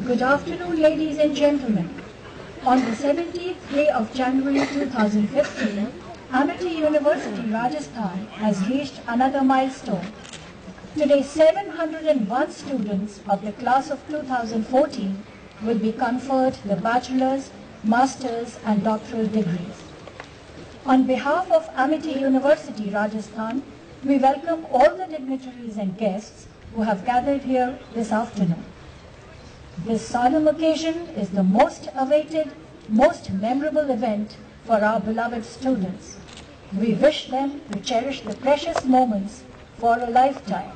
Good afternoon, ladies and gentlemen. On the 17th day of January 2015, Amity University, Rajasthan has reached another milestone. Today, 701 students of the class of 2014 will be conferred the bachelor's, master's and doctoral degrees. On behalf of Amity University, Rajasthan, we welcome all the dignitaries and guests who have gathered here this afternoon. This solemn occasion is the most awaited, most memorable event for our beloved students. We wish them to cherish the precious moments for a lifetime.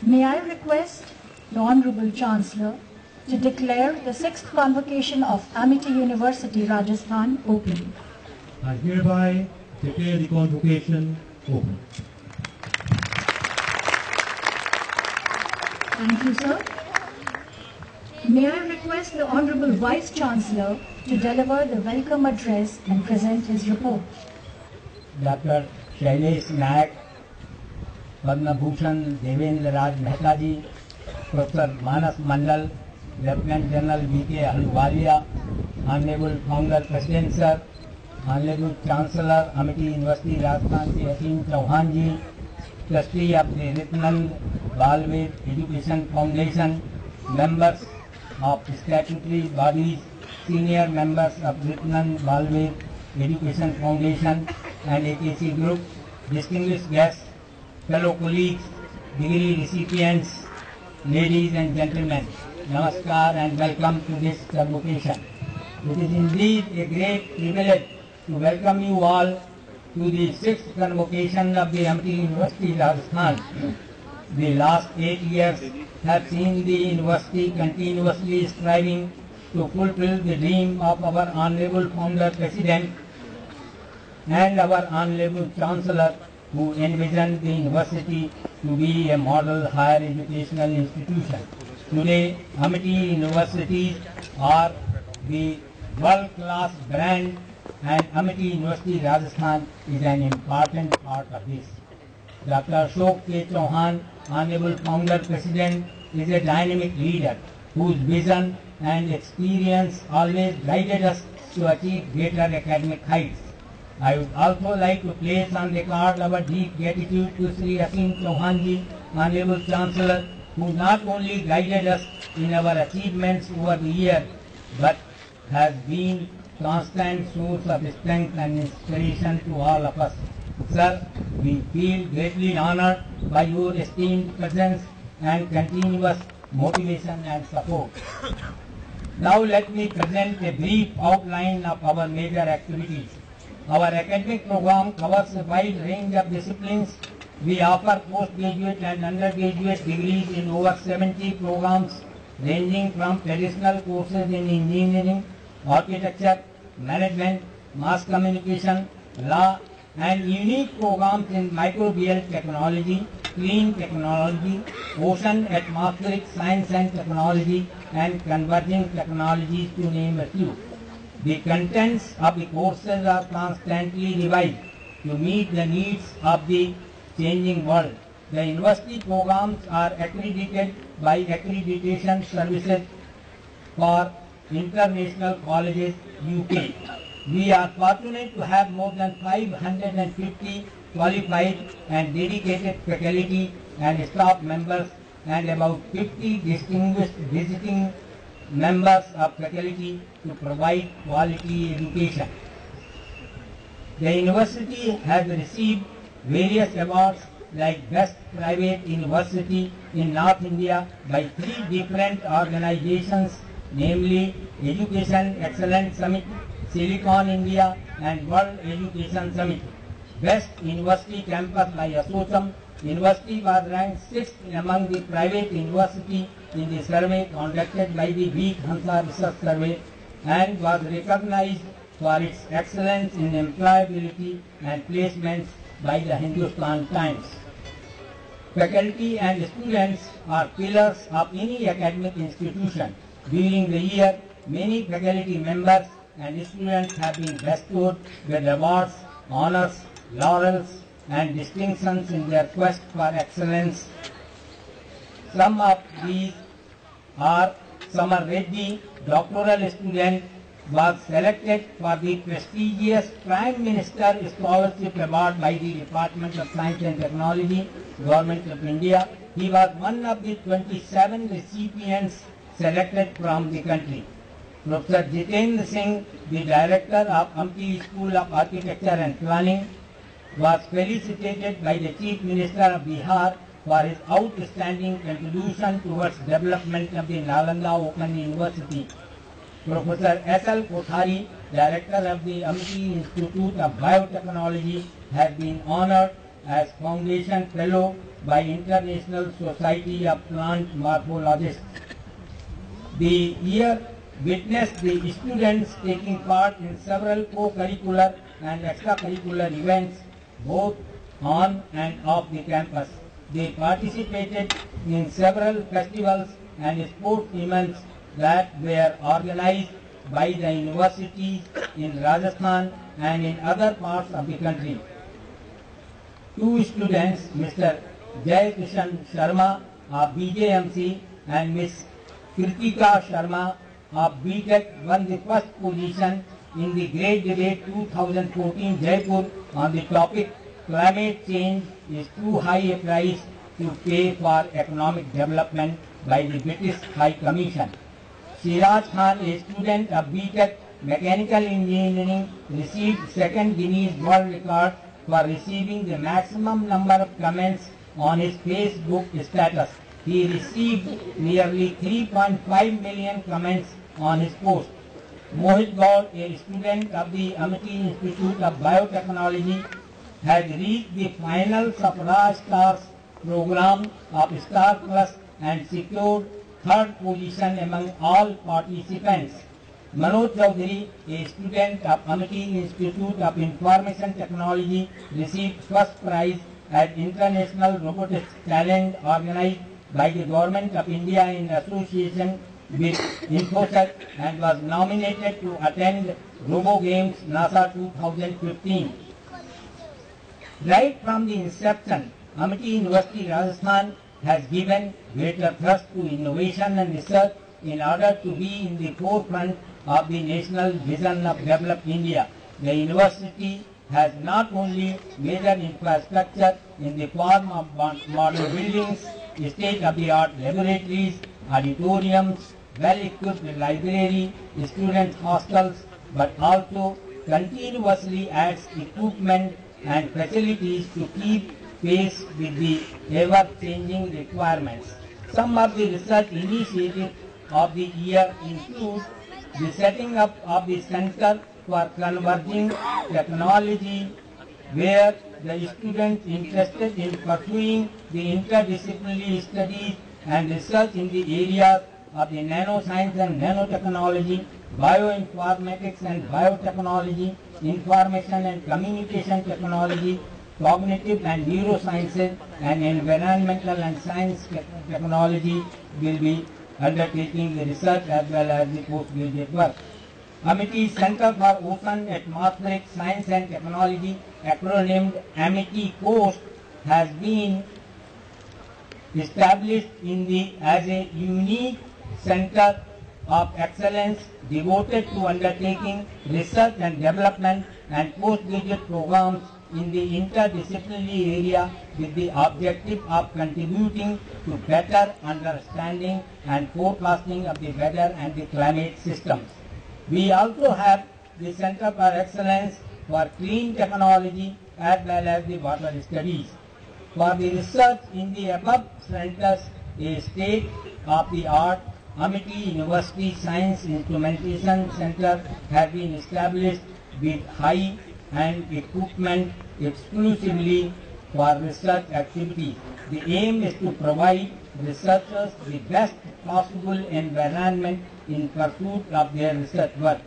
May I request the Honorable Chancellor to declare the 6th convocation of Amity University, Rajasthan open. I hereby declare the convocation open. Thank you, sir. May I request the Honorable Vice Chancellor to deliver the welcome address and present his report. Dr. Shailesh Nayak, Padma Bhushan Devendra Raj Mehta ji, Professor Manas Mandal, Lieutenant General V.K. Ahluwalia, Honorable Founder President Sir, Honorable Chancellor Amity University Rajasthan Shri Hakeem Chauhan ji, Trustee of the Ritnand Balved Education Foundation, members of statutory bodies, senior members of Ritnand Balved Education Foundation and AKC Group, distinguished guests, fellow colleagues, degree recipients, ladies and gentlemen, Namaskar and welcome to this convocation. It is indeed a great privilege to welcome you all to the 6th convocation of the Amity University Rajasthan. The last 8 years have seen the university continuously striving to fulfill the dream of our Honorable Founder President and our Honorable Chancellor, who envisioned the university to be a model higher educational institution. Today, Amity universities are the world-class brand and Amity University Rajasthan is an important part of this. Dr. Ashok K. Chauhan, Honorable Founder President, is a dynamic leader whose vision and experience always guided us to achieve greater academic heights. I would also like to place on record our deep gratitude to Sri Hakeem Chauhan ji, Honorable Chancellor, who not only guided us in our achievements over the years, but has been constant source of strength and inspiration to all of us. Sir, we feel greatly honored by your esteemed presence and continuous motivation and support. Now let me present a brief outline of our major activities. Our academic program covers a wide range of disciplines. We offer postgraduate and undergraduate degrees in over 70 programs ranging from traditional courses in engineering, architecture, management, mass communication, law, and unique programs in microbial technology, clean technology, ocean atmospheric science and technology, and converging technologies, to name a few. The contents of the courses are constantly revised to meet the needs of the changing world. The university programs are accredited by Accreditation Services for International Colleges, UK. We are fortunate to have more than 550 qualified and dedicated faculty and staff members and about 50 distinguished visiting members of faculty to provide quality education. The university has received various awards like Best Private University in North India by 3 different organizations, namely Education Excellence Summit, Silicon India and World Education Summit. Best University Campus by ASSOCHAM. University was ranked 6th among the private university in the survey conducted by the Veek Hansa Research Survey and was recognized for its excellence in employability and placements by the Hindustan Times. Faculty and students are pillars of any academic institution. During the year, many faculty members and students have been bestowed with awards, honors, laurels, and distinctions in their quest for excellence. Some of these R. Samar Reddy, doctoral student, was selected for the prestigious Prime Minister Scholarship Award by the Department of Science and Technology, Government of India. He was one of the 27 recipients selected from the country. Professor Jitendra Singh, the director of Amity School of Architecture and Planning, was felicitated by the Chief Minister of Bihar for his outstanding contribution towards development of the Nalanda Open University. Professor S.L. Kothari, director of the Amity Institute of Biotechnology, has been honored as Foundation Fellow by International Society of Plant Morphologists. The year witnessed the students taking part in several co-curricular and extracurricular events, both on and off the campus. They participated in several festivals and sports events that were organized by the universities in Rajasthan and in other parts of the country. Two students, Mr. Jai Kishan Sharma of BJMC and Ms. Kritika Sharma of BTech, won the first position in the Great Debate 2014 Jaipur on the topic "Climate Change is Too High a Price to Pay for Economic Development" by the British High Commission. Siraj Khan, a student of BTech Mechanical Engineering, received second Guinness World Record for receiving the maximum number of comments on his Facebook status. He received nearly 3.5 million comments on his post. Mohit Gaur, a student of the Amity Institute of Biotechnology, has reached the finals of Raj Stars program of Star Plus and secured third position among all participants. Manoj Chaudhary, a student of Amity Institute of Information Technology, received first prize at International Robotics Challenge organized by the Government of India in association with Infosec and was nominated to attend Robo Games NASA 2015. Right from the inception, Amity University Rajasthan has given greater thrust to innovation and research in order to be in the forefront of the national vision of developed India. The university has not only major infrastructure in the form of modern buildings, state-of-the-art laboratories, auditoriums, well-equipped library, student hostels, but also continuously adds equipment and facilities to keep pace with the ever-changing requirements. Some of the research initiatives of the year include the setting up of the Center for Converging Technology, where the students interested in pursuing the interdisciplinary studies and research in the areas of the nanoscience and nanotechnology, bioinformatics and biotechnology, information and communication technology, cognitive and neurosciences, and environmental and science technology will be undertaking the research as well as the postgraduate work. Amity Center for Ocean Atmospheric Science and Technology, acronymed Amity Coast, has been established as a unique center of excellence devoted to undertaking research and development and postgraduate programs in the interdisciplinary area with the objective of contributing to better understanding and forecasting of the weather and the climate systems. We also have the Center for Excellence for Clean Technology as well as the water studies. For the research in the above centers, a state-of-the-art Amity University Science Instrumentation Center has been established with high-end equipment exclusively for research activities. The aim is to provide researchers the best possible environment in pursuit of their research work.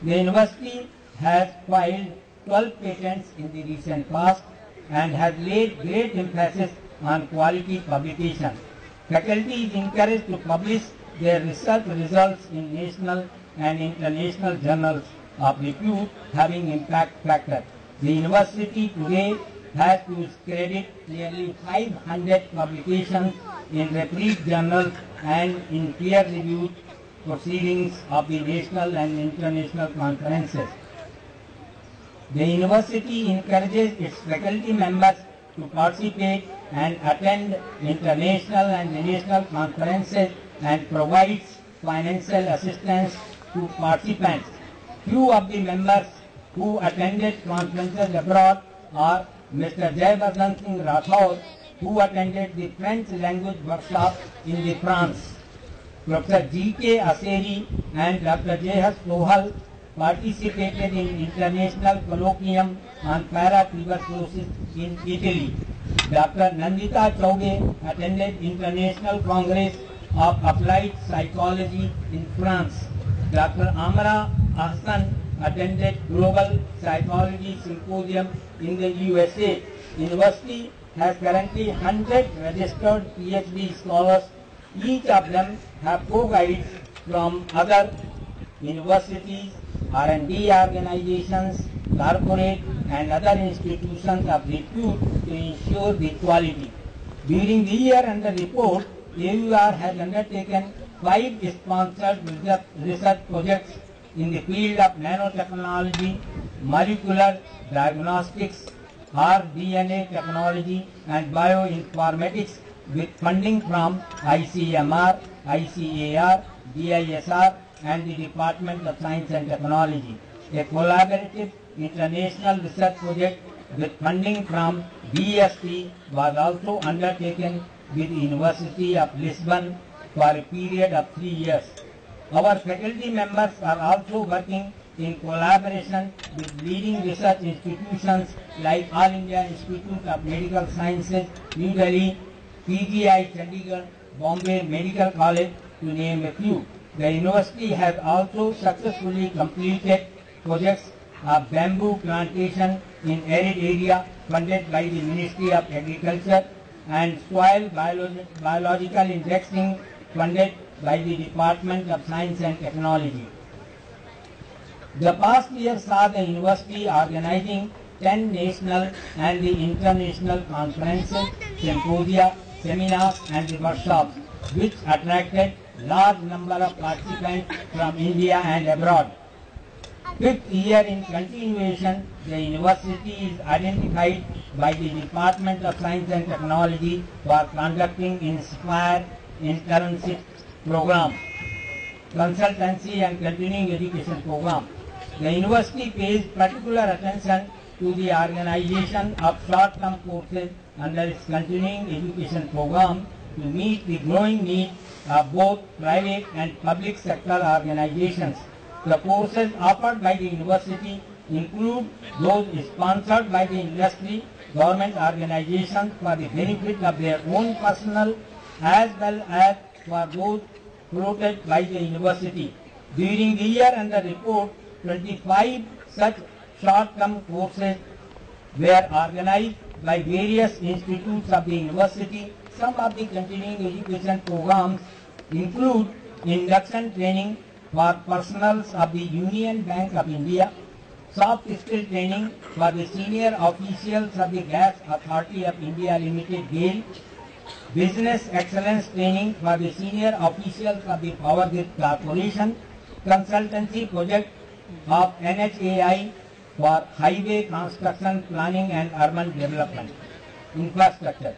The university has filed 12 patents in the recent past and has laid great emphasis on quality publication. Faculty is encouraged to publish their research results in national and international journals of repute having impact factor. The university today has to its credit nearly 500 publications in refereed journals and in peer-reviewed proceedings of the national and international conferences. The university encourages its faculty members to participate and attend international and national conferences and provides financial assistance to participants. Few of the members who attended conferences abroad are Mr. Jayavardhan Singh Rathore, who attended the French language workshop in the France. Professor G.K. Aseri and Dr. J.H. Sohal participated in international colloquium on paratuberculosis in Italy. Dr. Nandita Chauge attended International Congress of Applied Psychology in France. Dr. Amra Ahsan attended Global Psychology Symposium in the USA. University has currently 100 registered PhD scholars. Each of them have co-guides from other universities, R&D organizations, corporate and other institutions of repute to ensure the quality. During the year under report, AUR has undertaken 5 sponsored research projects in the field of nanotechnology, molecular diagnostics, rDNA technology and bioinformatics with funding from ICMR, ICAR, DISR and the Department of Science and Technology. A collaborative international research project with funding from DST was also undertaken with the University of Lisbon for a period of 3 years. Our faculty members are also working in collaboration with leading research institutions like All India Institute of Medical Sciences, New Delhi, PGI Chandigarh, Bombay Medical College, to name a few. The university has also successfully completed projects of bamboo plantation in arid area funded by the Ministry of Agriculture and soil biological indexing funded by the Department of Science and Technology. The past year saw the university organizing 10 national and the international conferences, symposia, seminars and workshops, which attracted large number of participants from India and abroad. 5th year in continuation, the university is identified by the Department of Science and Technology for conducting INSPIRE internship program, consultancy and continuing education program. The university pays particular attention to the organization of short-term courses under its continuing education program to meet the growing needs of both private and public sector organizations. The courses offered by the university include those sponsored by the industry, government organizations for the benefit of their own personnel, as well as for those floated by the university. During the year under report, 25 such short-term courses were organized by various institutes of the university. Some of the continuing education programs include induction training for personnels of the Union Bank of India, soft skill training for the senior officials of the Gas Authority of India Limited GAIL, business excellence training for the senior officials of the Power Grid Corporation, consultancy project of NHAI for highway construction planning and urban development infrastructure.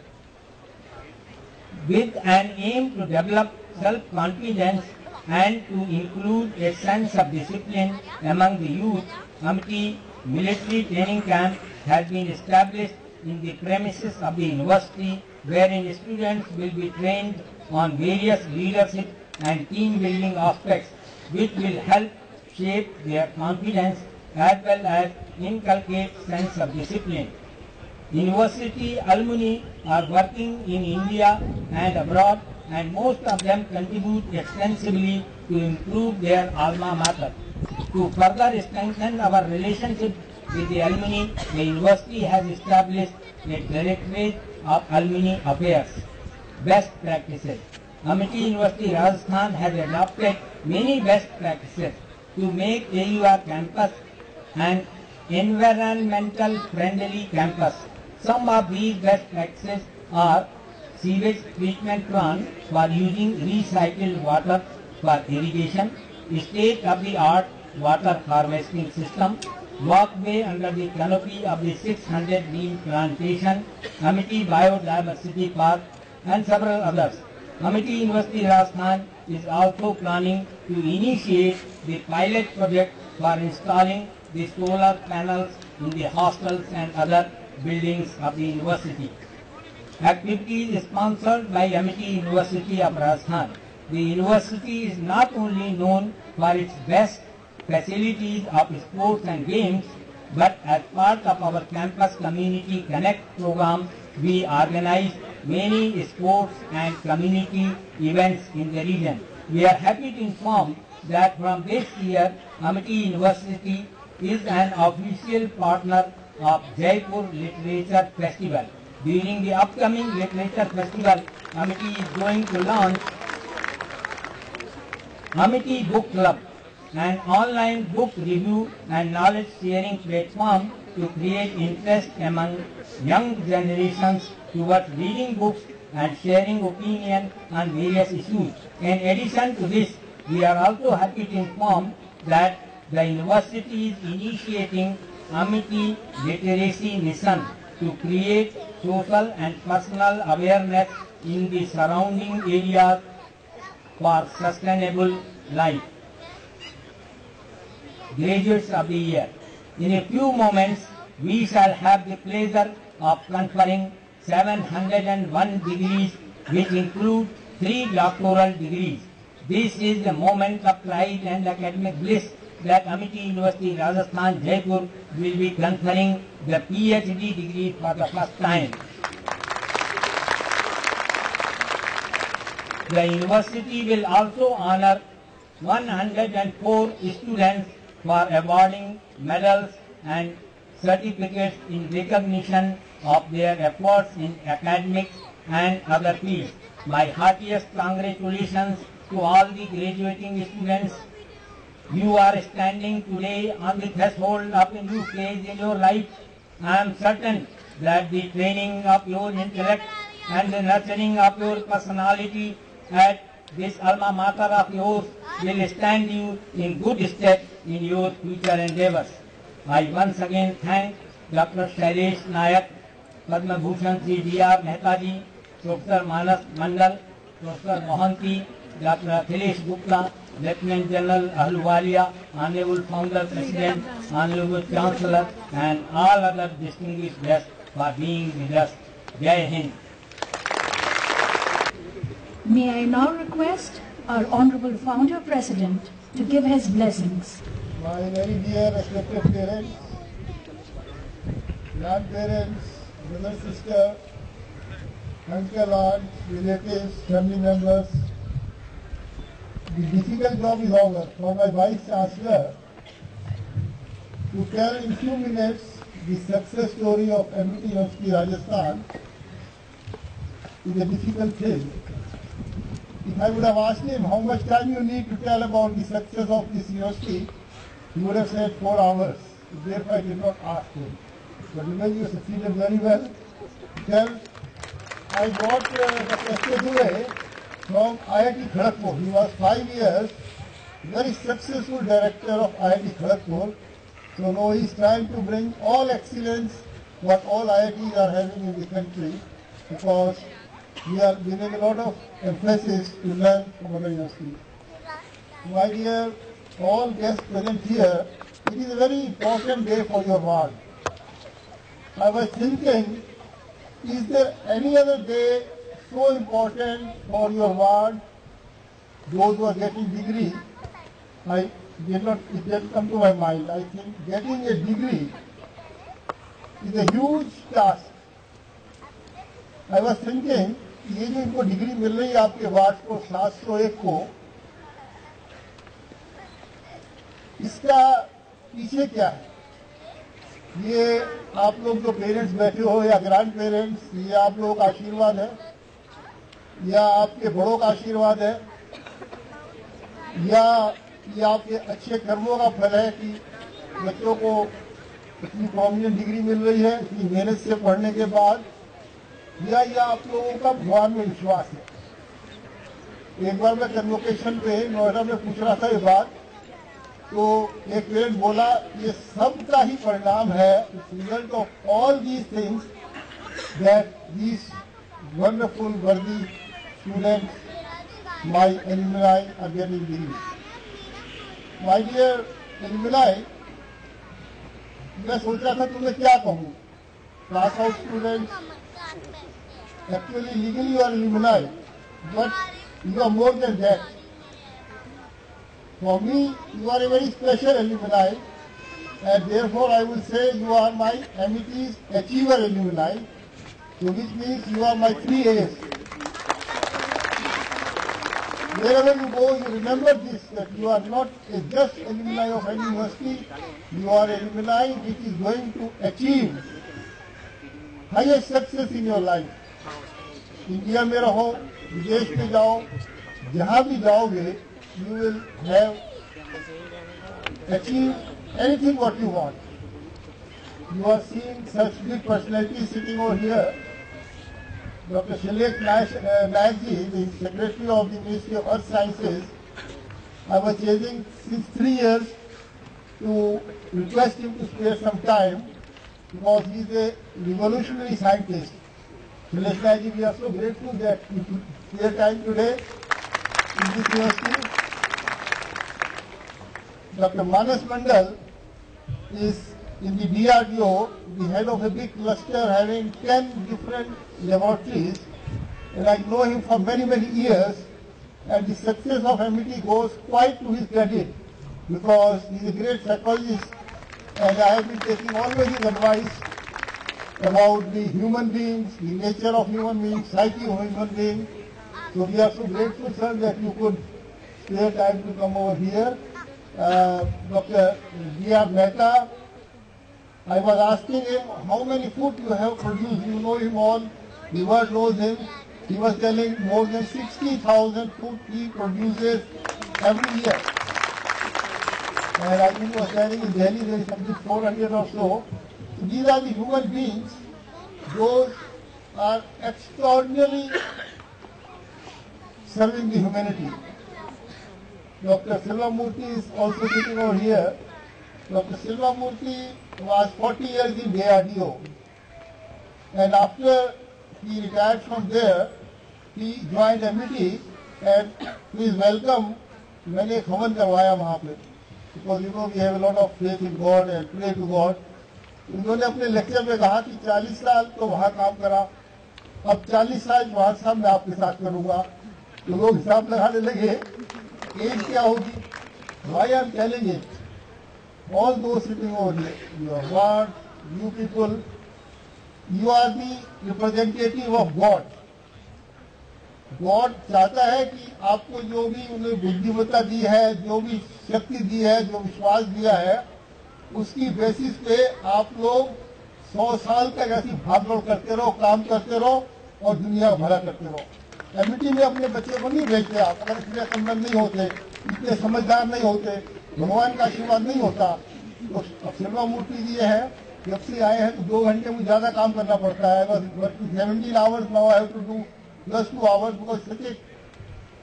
With an aim to develop self-confidence and to include a sense of discipline among the youth, Amity Military Training Camp has been established in the premises of the university, wherein students will be trained on various leadership and team building aspects which will help shape their confidence as well as inculcate sense of discipline. University alumni are working in India and abroad, and most of them contribute extensively to improve their alma mater. To further strengthen our relationship with the alumni, the university has established a Directorate of Alumni Affairs. Best practices. Amity University Rajasthan has adopted many best practices to make AUR campus an environmental friendly campus. Some of these best practices are sewage treatment plant for using recycled water for irrigation, state-of-the-art water harvesting system, walkway under the canopy of the 600 neem plantation, Amity Biodiversity Park, and several others. Amity University Rajasthan is also planning to initiate the pilot project for installing the solar panels in the hostels and other buildings of the university. Activities sponsored by Amity University of Rajasthan. The university is not only known for its best facilities of sports and games, but as part of our Campus Community Connect program, we organize many sports and community events in the region. We are happy to inform that from this year, Amity University is an official partner of Jaipur Literature Festival. During the upcoming Literature Festival, Amity is going to launch Amity Book Club, an online book review and knowledge sharing platform to create interest among young generations towards reading books and sharing opinion on various issues. In addition to this, we are also happy to inform that the university is initiating Amity Literacy Mission to create social and personal awareness in the surrounding areas for sustainable life. Graduates of the year. In a few moments, we shall have the pleasure of conferring 701 degrees, which include 3 doctoral degrees. This is the moment of pride and academic bliss that Amity University Rajasthan Jaipur will be conferring the PhD degree for the first time. The university will also honor 104 students for awarding medals and certificates in recognition of their efforts in academics and other fields. My heartiest congratulations to all the graduating students. You are standing today on the threshold of a new phase in your life. I am certain that the training of your intellect and the nurturing of your personality at this alma mater of yours will stand you in good stead in your future endeavors. I once again thank Dr. Shailesh Nayak, Padma Bhushan Sri D.R. Mehta ji, Professor Manas Mandal, Professor Mohanty, Dr. Akhilesh Gupta, Lieutenant General Ahluwalia, Honorable Founder President, Honorable Chancellor, and all other distinguished guests for being with us. Jai Hind. May I now request our Honorable Founder President to give his blessings. My very dear respected parents, grandparents, brother, sister, uncle, aunt, relatives, family members. The difficult job is over for my Vice Chancellor to tell in few minutes the success story of Amity University Rajasthan is a difficult thing. If I would have asked him how much time you need to tell about the success of this university, he would have said 4 hours. Therefore, I did not ask him. But you succeeded very well. Tell, I got Professor Dure from IIT Kharagpur. He was 5 years very successful director of IIT Kharagpur. So now he is trying to bring all excellence what all IITs are having in the country, because we are giving a lot of emphasis to learn from other universities. My dear all guests present here, it is a very important day for your ward. I was thinking, is there any other day so important for your ward, those who are getting degree? It didn't come to my mind. I think getting a degree is a huge task. I was thinking, ये जो इनको degree मिल रही है आपके ward को 701 को, इसका पीछे क्या है? ये आप लोग जो पेरेंट्स बैठे हो या ग्रैंड पेरेंट्स, ये आप लोगों का आशीर्वाद है या आपके बड़ों का आशीर्वाद है या ये आपके अच्छे कर्मों का फल है कि बच्चों को इतनी प्रोमिनेंट डिग्री मिल रही है इतनी मेहनत से पढ़ने के बाद? या आप लोगों का भगवान में विश्वास है? एक बार मैं कन्वोकेशन पे नोएडा में पूछ रहा था ये बात, तो एक पेरेंट बोला ये सब का ही परिणाम है, result of all these things that these wonderful worthy students my alumni are getting degree. My dear alumni, मैं सोच रहा था तुम्हें क्या कहूँ, class out students, actually legally you are alumni, but you are more than that. For me, you are a very special alumni, and therefore I will say you are my Amity's Achiever alumni, so which means you are my 3 A's. Wherever you go, you remember this, that you are not a just alumni of any university, you are a alumni which is going to achieve highest success in your life. India में रहो, विदेश में जाओ, जहां भी जाओगे, you will have achieved anything what you want. You are seeing such big personalities sitting over here. Dr. Shilek Naikji, the Secretary of the Ministry of Earth Sciences, I was chasing since 3 years to request him to spare some time because he is a revolutionary scientist. Shilek Naikji, we are so grateful that you could spare time today in this university. Dr. Manas Mandal is in the DRDO, the head of a big cluster having 10 different laboratories, and I know him for many, many years, and the success of MIT goes quite to his credit because he is a great psychologist, and I have been taking always his advice about the human beings, the nature of human beings, psyche of human beings. So we are so grateful, sir, that you could spare time to come over here. Dr. D.R. Mehta, I was asking him how many food you have produced. You know him all, the world knows him. He was telling more than 60,000 food he produces every year. And I think he was telling in Delhi there is something 400 or so. So these are the human beings. Those are extraordinarily serving the humanity. Dr. Silvamurthy is also sitting over here. Dr. Silvamurthy was 40 years in DRDO, and after he retired from there, he joined MIT, and please welcome, मैंने एक हवन करवाया वहाँ पे, because you know we have a lot of faith in God and pray to God. उन्होंने अपने lecture में कहा कि 40 साल तो वहाँ काम करा, अब 40 साल जवाहर साहब मैं आपके साथ करूँगा। तो लोग हिसाब लगाने लगे, एज क्या होगी? Why I am telling it? All those sitting over here, your ward, you people, you are the representative of God. God चाहता है कि आपको जो भी उन्हें बुद्धिमत्ता दी है, जो भी शक्ति दी है, जो विश्वास दिया है, उसकी बेसिस पे आप लोग 100 साल तक ऐसी भागदौड़ करते रहो, काम करते रहो और दुनिया भला करते रहो। एमईटी में अपने बच्चे को नहीं भेजते आप, अगर इतने संबंध नहीं होते, इतने समझदार नहीं होते, भगवान का आशीर्वाद नहीं होता। तो शिल्वामूर्ति जी है, जब से आए हैं तो 2 घंटे मुझे ज्यादा काम करना पड़ता है, बस 17 hours now I have to do plus 2 hours because such an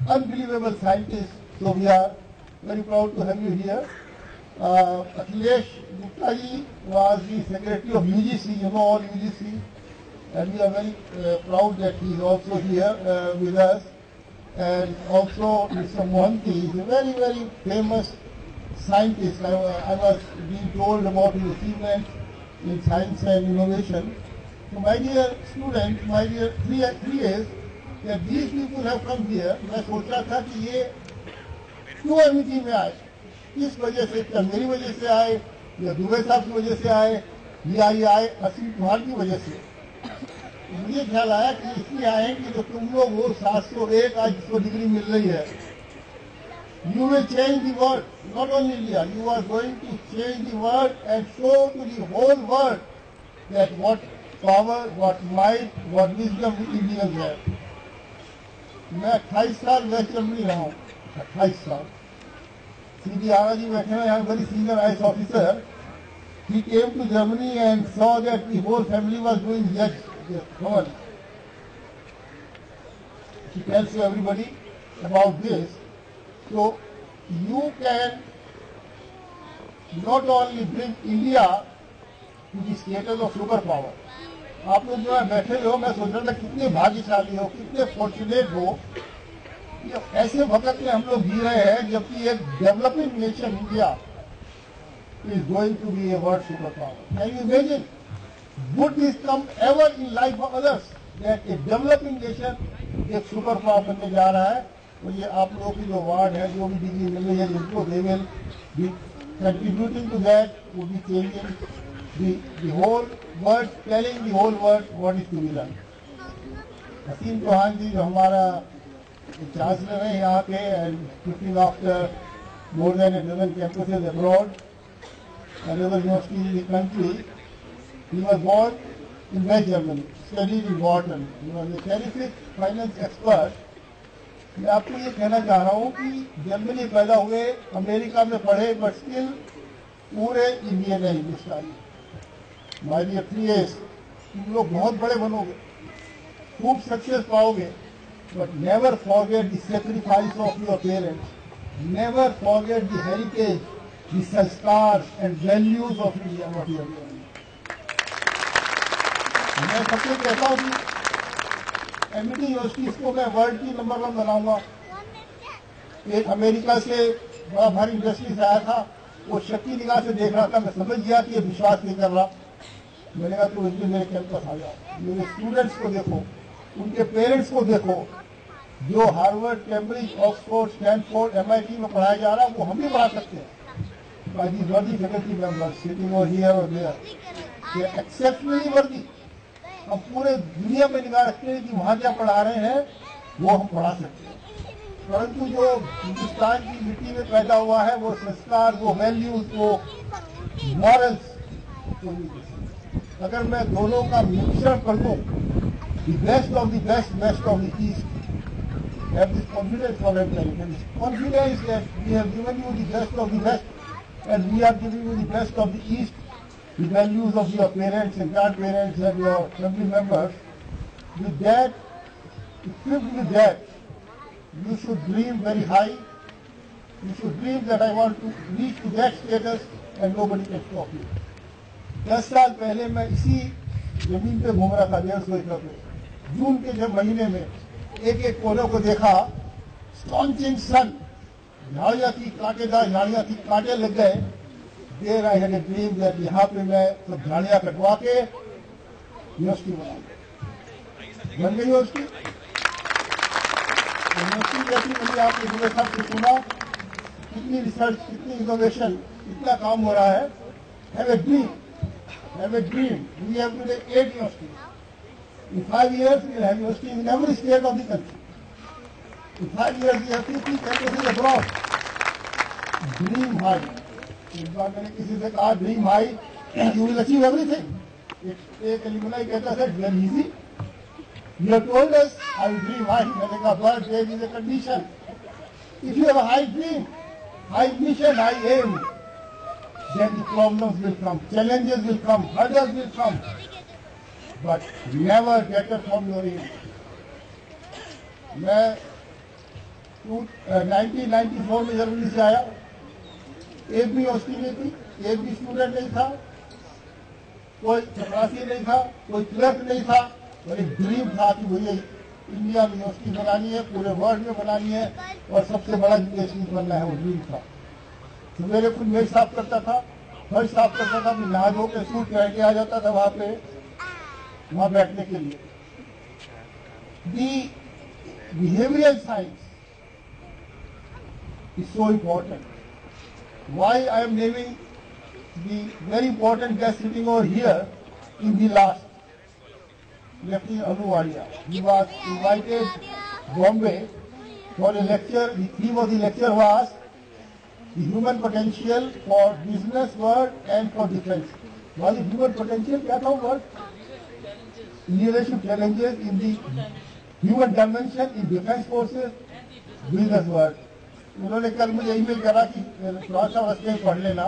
unbelievable scientist. So we are very proud to have you here. Akhilesh Gupta ji was the secretary of UGC, you know all UGC, and we are very proud that he is also here with us. And also Mr. Mohanty is a very, very famous scientist. I was being told about his achievements in science and innovation. So my dear students, my dear 3As, that these people have come here, मैं सोच रहा था कि ये क्यों MET में आए, किस वजह से, क्या मेरी वजह से आए या दुबे साहब की वजह से आए या ये आए असीम कुमार की वजह से। मुझे ख्याल आया कि इसलिए आए कि जो तुम लोग हो 701 आज जिसको डिग्री मिल रही है, you will change the world, not only India, you are going to change the world and show to the whole world that what power, what might, what wisdom Indians have. मैं 28 साल waste Germany रहा हूँ, 28 साल। सीधी आगा जी बैठे हैं यहाँ, very senior IAS officer. He came to Germany and saw that the whole family was doing yes, she tells to everybody about this. So you can not only bring India to the status of super power. आप लोग जो है बैठे हो, मैं सोच रहा था कितने भाग्यशाली हो, कितने फॉर्चुनेट हो। ये ऐसे वक्त में हम लोग जी रहे हैं जबकि एक developing nation India is going to be a world superpower. Can you imagine? Would this come ever in life of others that a developing nation एक सुपर पावर बनने जा रहा है? और ये आप लोगों की जो वार्ड है, जो भी डिग्री मिल रही है, जिनको they will be contributing to that, would be changing the whole world, telling the whole world what is to be done. हसीन चौहान जी जो हमारा चांसलर है यहाँ के, and looking after more than a dozen campuses abroad, another university in the country. He was born in West Germany, studied in Wharton. He was a terrific finance expert. मैं आपको ये कहना चाह रहा हूँ कि जर्मनी पैदा हुए, अमेरिका में पढ़े, बट स्टिल पूरे इंडियन है हिंदुस्तानी। माय डियर प्रियस, तुम लोग बहुत बड़े बनोगे, खूब सक्सेस पाओगे, but never forget the sacrifice of your parents, never forget the heritage, the संस्कार and values of India, what you are doing. मैं सबसे कहता हूँ कि एमआईटी यूनिवर्सिटीज को मैं वर्ल्ड की नंबर 1 बनाऊंगा। एक अमेरिका से बड़ा भारी इंडस्ट्री से आया था, वो शक्ति निगाह से देख रहा था, मैं समझ गया कि ये विश्वास नहीं कर रहा। मैंने कहा तो इसलिए मेरे कैंपस आ जाओ, मेरे स्टूडेंट्स को देखो, उनके पेरेंट्स को देखो, जो Harvard, Cambridge, Oxford, Stanford, MIT में पढ़ाया जा रहा है, वो हम भी पढ़ा सकते हैं। By these worthy faculty members sitting over here or there, they are exceptionally worthy. हम पूरे दुनिया में निगाह रखते हैं कि वहाँ क्या पढ़ा रहे हैं, वो हम पढ़ा सकते हैं। परंतु जो हिंदुस्तान की मिट्टी में पैदा हुआ है, वो संस्कार, वो वैल्यूज, वो मॉरल्स, अगर मैं दोनों का मिश्रण कर दूं, the best of the best, best of the east, have this confidence for everybody. And this confidence that we have given you the best of the best, and we are giving you the best of the East, the values of your parents and grandparents and your family members. With that, equipped with that, you should dream very high. You should dream that I want to reach to that status and nobody can stop you. 10 साल पहले मैं इसी जमीन पे घूम रहा था, 150 एकड़ पे। जून के जब महीने में एक कोनों को देखा, स्कॉचिंग सन, झाड़ियाँ थी, कांटेदार झाड़ियाँ थी, कांटे लग गए। There I had a dream that यहाँ पे मैं सब झाड़ियाँ कटवा के यूनिवर्सिटी बनाऊंगा। बन गई यूनिवर्सिटी। यूनिवर्सिटी जैसी मैंने आपके जुड़े साहब से सुना, कितनी रिसर्च, कितनी इनोवेशन, कितना काम हो रहा है। Have a dream, have a dream. We have today 8 universities. In 5 years we will have universities in every state of the country. In 5 years we have 50 campuses abroad. Dream high. एक बार मैंने किसी से कहा dream high, you will achieve everything. एक alumni कहता था very easy. You have told us I will dream high. मैंने कहा but there is a condition. If you have a high dream, high mission, high aim, then the problems will come, challenges will come, hurdles will come. But never get up from your aim. मैं 1994 में Germany से आया, एक भी university नहीं थी, एक भी स्टूडेंट नहीं था, कोई चपरासी नहीं था, कोई क्लर्क नहीं था, और एक ड्रीम था कि मुझे इंडिया में यूनिवर्सिटी बनानी है, पूरे वर्ल्ड में बनानी है और सबसे बड़ा यूनिवर्सिटी बनना है, वो ड्रीम था। सवेरे खुद मेज साफ करता था, फर्श साफ करता था, मैं नहा धो के सूट पहन के आ जाता था वहाँ बैठने के लिए। The behavioral science is so important. Why I am naming the very important guest sitting over here in the last, Lieutenant Anu Wadia. He was invited Bombay for a lecture. The theme of the lecture was the human potential for business world and for defense. Was the human potential क्या था word? Leadership challenges in the human dimension in defense forces, business world. उन्होंने कल मुझे email करा कि थोड़ा सा बस पढ़ लेना।